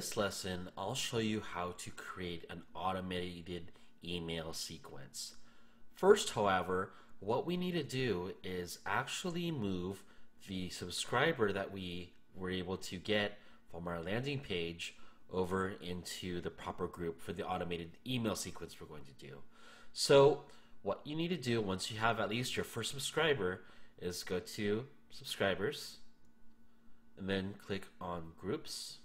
this lesson, I'll show you how to create an automated email sequence. First, however, what we need to do is actually move the subscriber that we were able to get from our landing page over into the proper group for the automated email sequence we're going to do. So what you need to do once you have at least your first subscriber is go to subscribers and then click on groups.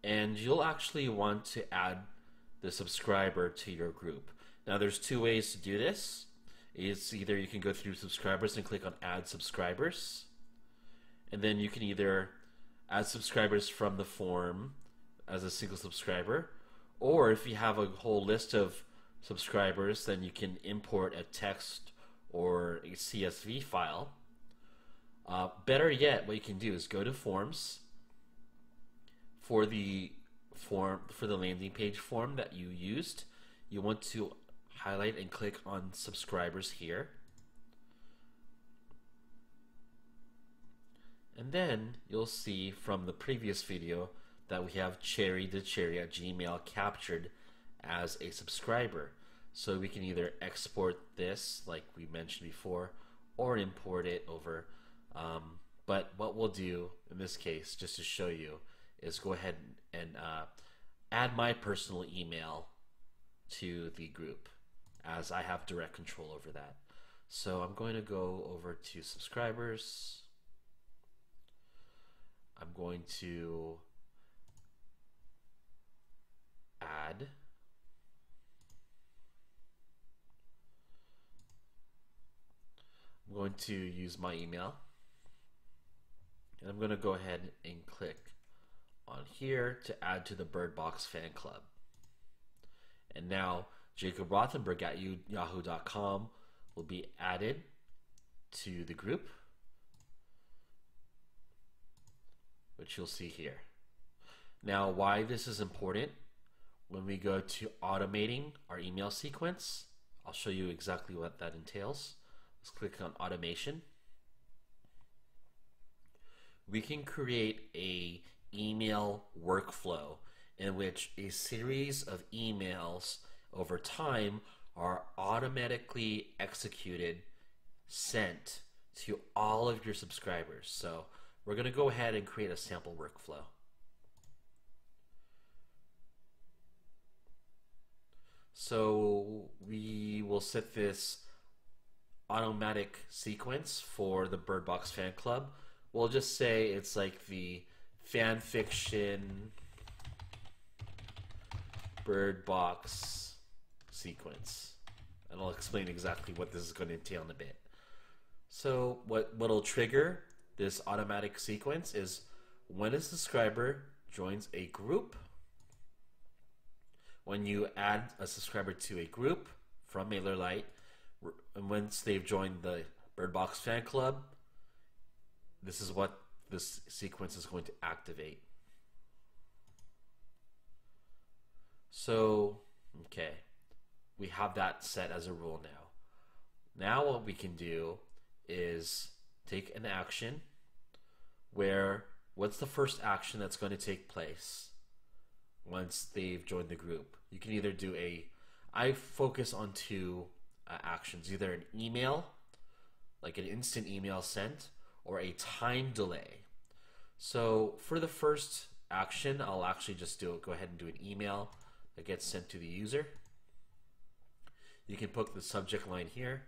And you'll actually want to add the subscriber to your group. Now there's two ways to do this. It's either you can go through subscribers and click on add subscribers, and then you can either add subscribers from the form as a single subscriber, or if you have a whole list of subscribers, then you can import a text or a CSV file. Better yet, what you can do is go to forms. For the landing page form that you used, you want to highlight and click on subscribers here, and then you'll see from the previous video that we have Cherry the Cherry at Gmail captured as a subscriber. So we can either export this like we mentioned before or import it over, but what we'll do in this case, just to show you, is go ahead and add my personal email to the group, as I have direct control over that. So I'm going to go over to subscribers. I'm going to add. I'm going to use my email, and I'm going to go ahead and click on here to add to the Bird Box fan club. And now Jacob Rothenberg at yahoo.com will be added to the group, which you'll see here. Now, why this is important, when we go to automating our email sequence, I'll show you exactly what that entails. Let's click on automation. We can create a email workflow in which a series of emails over time are automatically executed, sent to all of your subscribers. So we're going to go ahead and create a sample workflow. So we will set this automatic sequence for the Bird Box fan club. We'll just say it's like the fan fiction Bird Box sequence, and I'll explain exactly what this is going to entail in a bit. So what'll trigger this automatic sequence is when a subscriber joins a group. When you add a subscriber to a group from MailerLite, and once they've joined the Bird Box fan club, this is what this sequence is going to activate. So, okay, we have that set as a rule now. Now what we can do is take an action where, what's the first action that's going to take place once they've joined the group? You can either do I focus on two actions, either an email, like an instant email sent, or a time delay. So for the first action, I'll actually just go ahead and do an email that gets sent to the user. You can put the subject line here.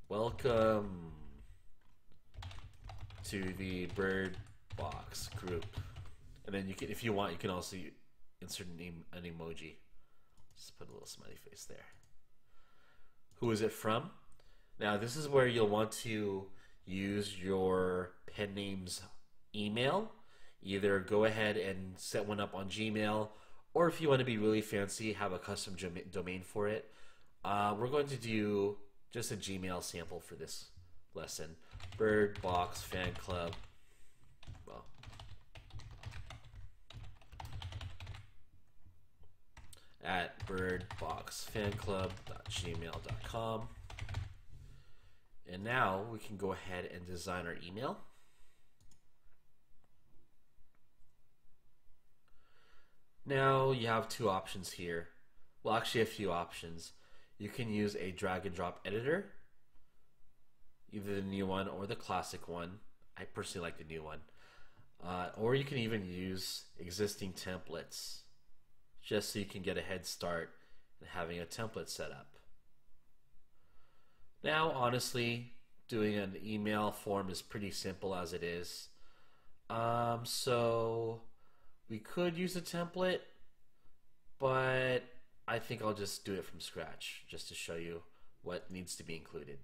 Welcome to the Bird Box group. And then you can, if you want, you can also insert an emoji. Just put a little smiley face there. Who is it from? Now this is where you'll want to use your pen name's email. Either go ahead and set one up on Gmail, or if you want to be really fancy, have a custom domain for it. We're going to do just a Gmail sample for this lesson. Bird Box fan club. Well, at birdboxfanclub.gmail.com. And now we can go ahead and design our email. Now you have two options here. Well, actually a few options. You can use a drag and drop editor, either the new one or the classic one. I personally like the new one. Or you can even use existing templates, just so you can get a head start in having a template set up. Now, honestly, doing an email form is pretty simple as it is. So we could use a template, but I think I'll just do it from scratch just to show you what needs to be included.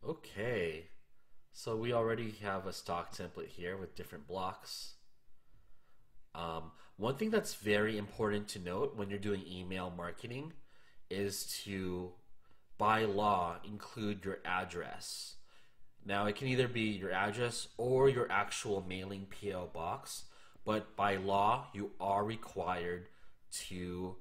Okay, so we already have a stock template here with different blocks. One thing that's very important to note when you're doing email marketing is to, by law, include your address. Now, it can either be your address or your actual mailing PO box, but by law, you are required to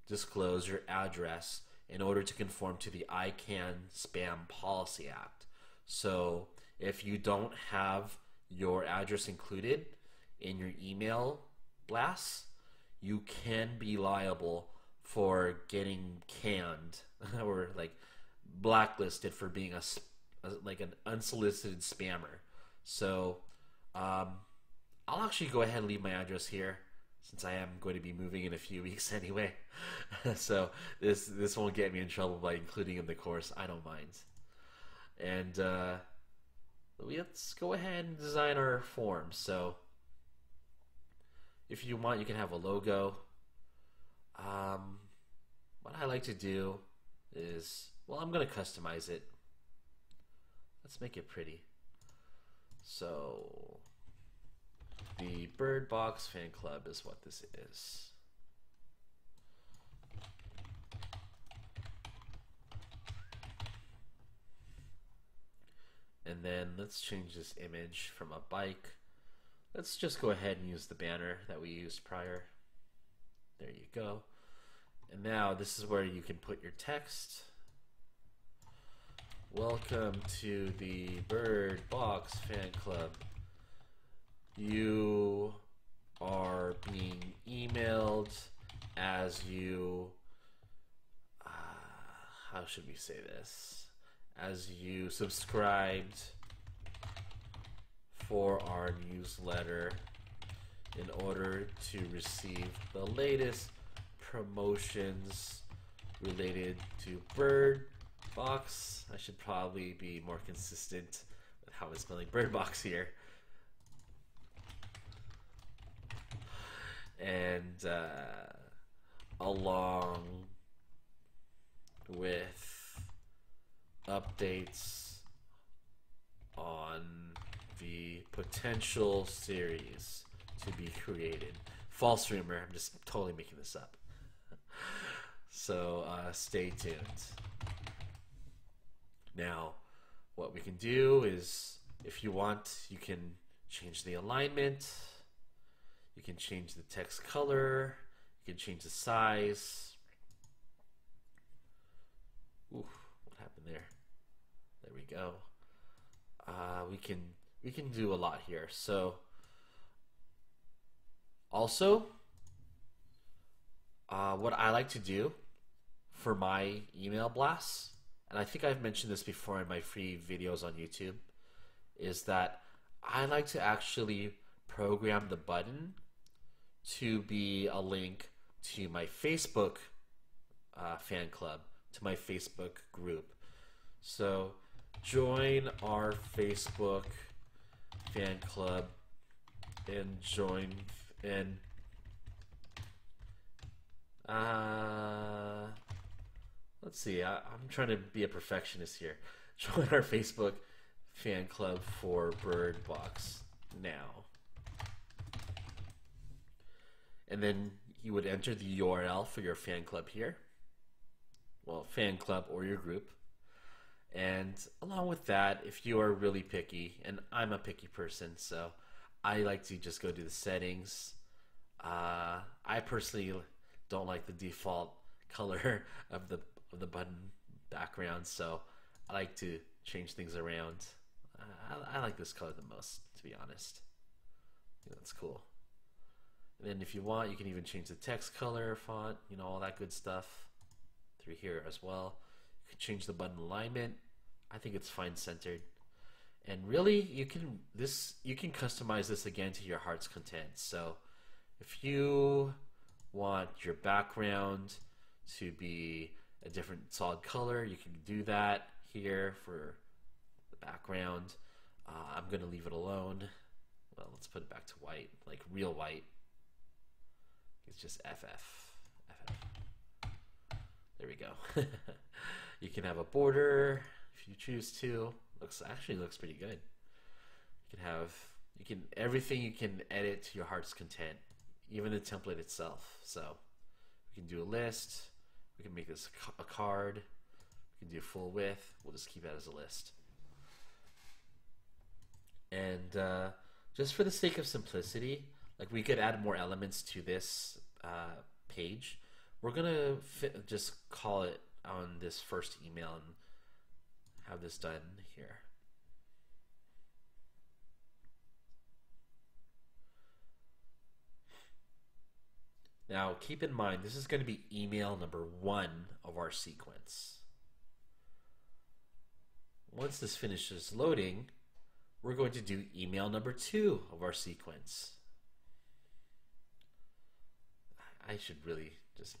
disclose your address in order to conform to the ICANN Spam Policy Act. So if you don't have your address included in your email blasts, you can be liable for getting canned or like blacklisted for being like an unsolicited spammer. So I'll actually go ahead and leave my address here, since I am going to be moving in a few weeks anyway. So this won't get me in trouble by including in the course. I don't mind. And let's go ahead and design our form. So if you want, you can have a logo. What I like to do is, well, I'm going to customize it. Let's make it pretty. So the Bird Box Fan Club is what this is. And then let's change this image from a bike. Let's just go ahead and use the banner that we used prior. There you go. And now this is where you can put your text. Welcome to the Bird Box Fan Club. You are being emailed as you, how should we say this? As you subscribed for our newsletter in order to receive the latest promotions related to Bird Box. I should probably be more consistent with how I'm spelling Bird Box here. And along with updates on the potential series to be created. False rumor, I'm just totally making this up. So stay tuned. Now, what we can do is, if you want, you can change the alignment, you can change the text color, you can change the size. Ooh, what happened there? There we go. We can do a lot here. So also, what I like to do for my email blasts, and I think I've mentioned this before in my free videos on YouTube, is that I like to actually program the button to be a link to my Facebook fan club, to my Facebook group. So join our Facebook fan club and join and let's see, I'm trying to be a perfectionist here. Join our Facebook fan club for Bird Box now. And then you would enter the URL for your fan club here. Well, fan club or your group. And along with that, if you are really picky, and I'm a picky person, so I like to just go to the settings. I personally don't like the default color of the button background, so I like to change things around. I like this color the most, to be honest. That's cool. And then if you want, you can even change the text color, font, all that good stuff through here as well. You can change the button alignment. I think it's fine centered. And really, you can customize this again to your heart's content. So if you want your background to be a different solid color, you can do that here for the background. I'm going to leave it alone. Well, let's put it back to white, like real white. It's just FF. There we go. You can have a border if you choose to. Actually looks pretty good. Everything you can edit to your heart's content, even the template itself. So we can do a list. We can make this a card. We can do full width. We'll just keep that as a list. And just for the sake of simplicity, like we could add more elements to this page. We're gonna just call it on this first email and have this done here. Now keep in mind, this is going to be email number 1 of our sequence. Once this finishes loading, we're going to do email number 2 of our sequence. I should really just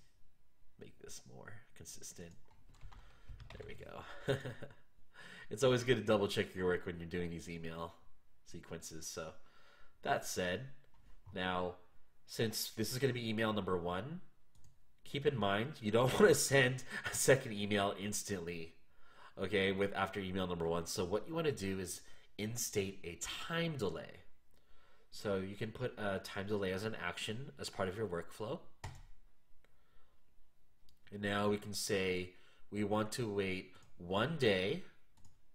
make this more consistent. There we go. It's always good to double check your work when you're doing these email sequences. So that said, now since this is going to be email number 1, keep in mind you don't want to send a second email instantly, okay, after email number 1. So what you want to do is instate a time delay. So you can put a time delay as an action as part of your workflow. And now we can say we want to wait 1 day,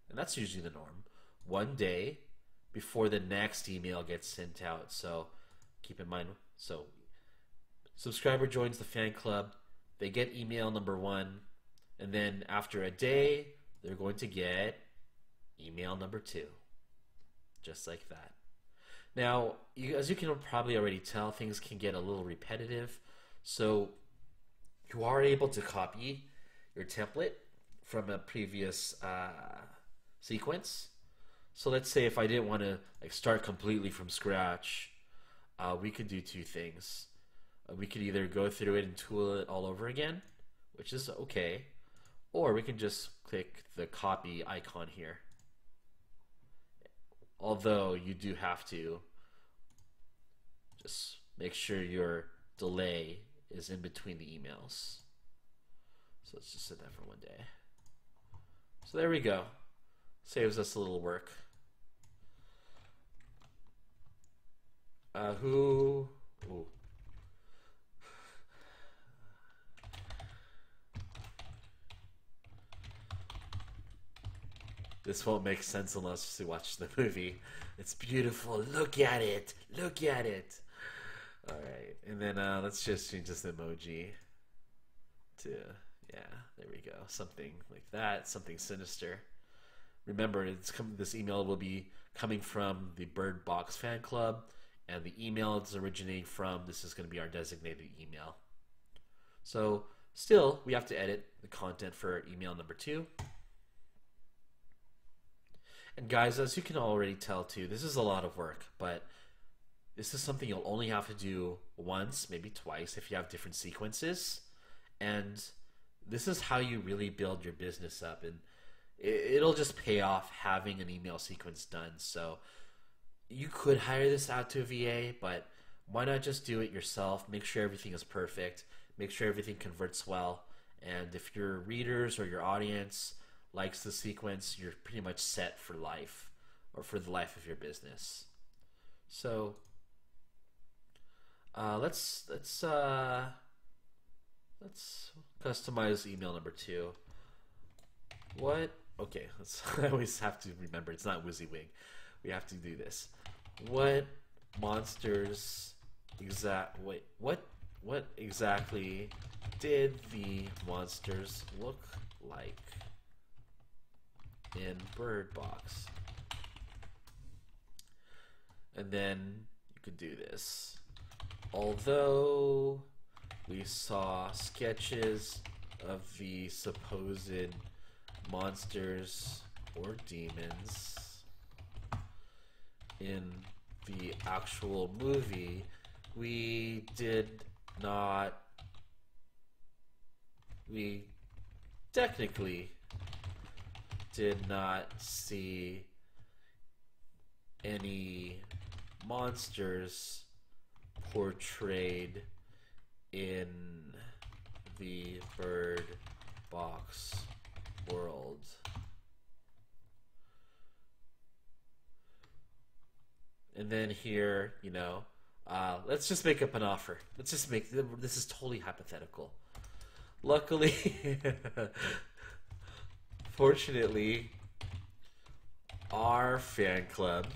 and that's usually the norm, 1 day before the next email gets sent out. So keep in mind, so subscriber joins the fan club, they get email number 1, and then after a day, they're going to get email number 2. Just like that. Now, as you can probably already tell, things can get a little repetitive. So you are able to copy your template from a previous sequence. So let's say if I didn't want to start completely from scratch, we could do 2 things. We could either go through it and tool it all over again, which is okay, or we can just click the copy icon here. Although you do have to just make sure your delay is in between the emails. So let's just set that for 1 day. So there we go. Saves us a little work. Ooh. This won't make sense unless you watch the movie. It's beautiful. Look at it. Look at it. All right, and then let's just change this emoji to, yeah, there we go. Something like that. Something sinister. Remember, this email will be coming from the Bird Box fan club, and the email it's originating from, this is going to be our designated email. So still, we have to edit the content for email number 2. And guys, as you can already tell too, this is a lot of work, but this is something you'll only have to do once, maybe twice, if you have different sequences. And this is how you really build your business up, and it'll just pay off having an email sequence done. So you could hire this out to a VA, but why not just do it yourself? Make sure everything is perfect. Make sure everything converts well. And if your readers or your audience likes the sequence, you're pretty much set for life, or for the life of your business. So let's customize email number 2. What? Okay, I always have to remember it's not WYSIWYG. We have to do this. What monsters what exactly did the monsters look like in Bird Box? And then you could do this. Although we saw sketches of the supposed monsters or demons in the actual movie, we technically did not see any monsters portrayed in the Bird Box world. And then here, let's just make up an offer. Let's just make this is totally hypothetical. Luckily, fortunately, our fan club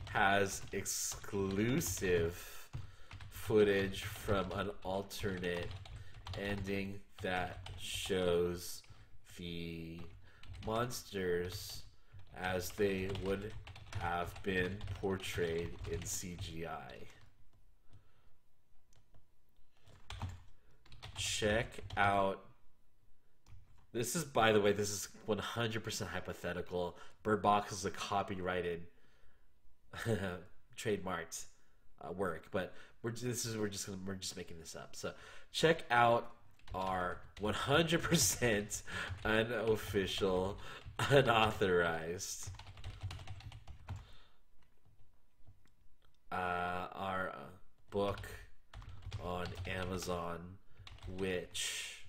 has exclusive footage from an alternate ending that shows the monsters as they would have been portrayed in CGI. Check out. This is, by the way, this is 100% hypothetical. Bird Box is a copyrighted, trademarked work, but we're just making this up. So check out our 100% unofficial, unauthorized our book on Amazon, which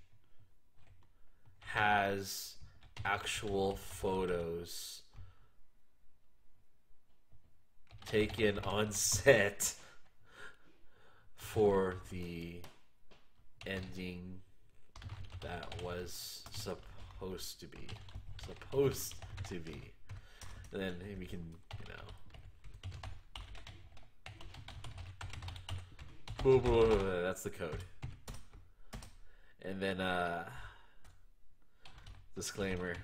has actual photos taken on set for the ending that was supposed to be. And then we can, that's the code. And then disclaimer.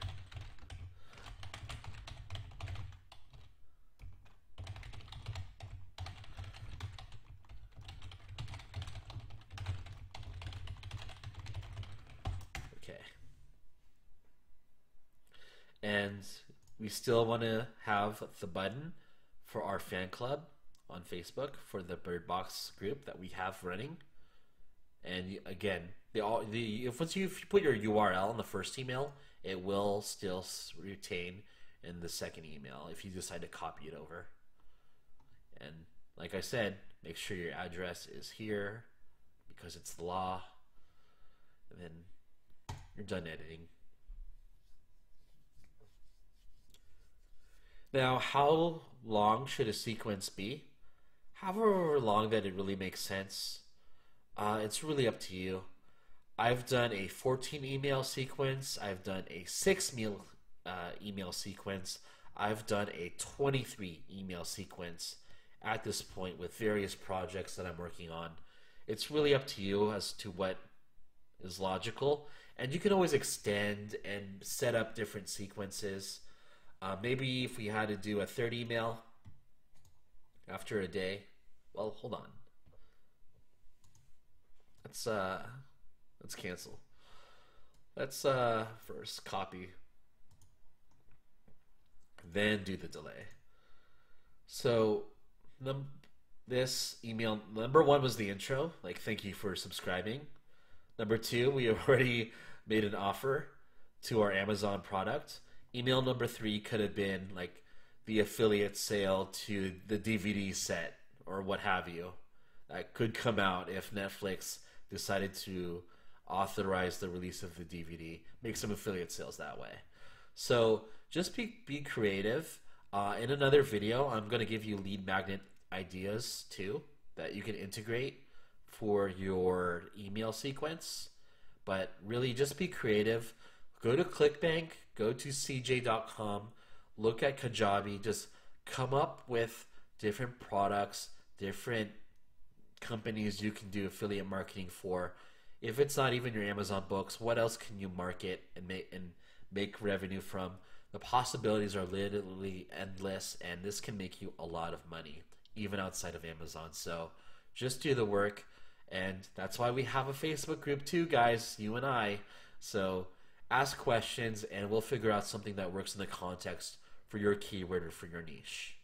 Okay. And we still want to have the button for our fan club on Facebook for the Bird Box group that we have running. And again, if you put your URL in the first email, it will still retain in the second email if you decide to copy it over. And like I said, make sure your address is here because it's the law. And then you're done editing. Now, how long should a sequence be? However long that it really makes sense. It's really up to you. I've done a 14 email sequence. I've done a 6 email sequence. I've done a 23 email sequence at this point with various projects that I'm working on. It's really up to you as to what is logical. And you can always extend and set up different sequences. Maybe if we had to do a third email after a day. Well, hold on. Let's cancel. Let's first copy, then do the delay. So this email, number 1 was the intro, like thank you for subscribing. Number 2, we already made an offer to our Amazon product. Email number 3 could have been like the affiliate sale to the DVD set or what have you. That could come out if Netflix decided to authorize the release of the DVD, make some affiliate sales that way. So just be creative. In another video, I'm going to give you lead magnet ideas too that you can integrate for your email sequence. But really just be creative. Go to ClickBank, go to cj.com, look at Kajabi, just come up with different products, different companies you can do affiliate marketing for. If it's not even your Amazon books, what else can you market and make revenue from? The possibilities are literally endless, and this can make you a lot of money even outside of Amazon. So just do the work, and that's why we have a Facebook group too, guys, you and I. So ask questions and we'll figure out something that works in the context for your keyword or for your niche.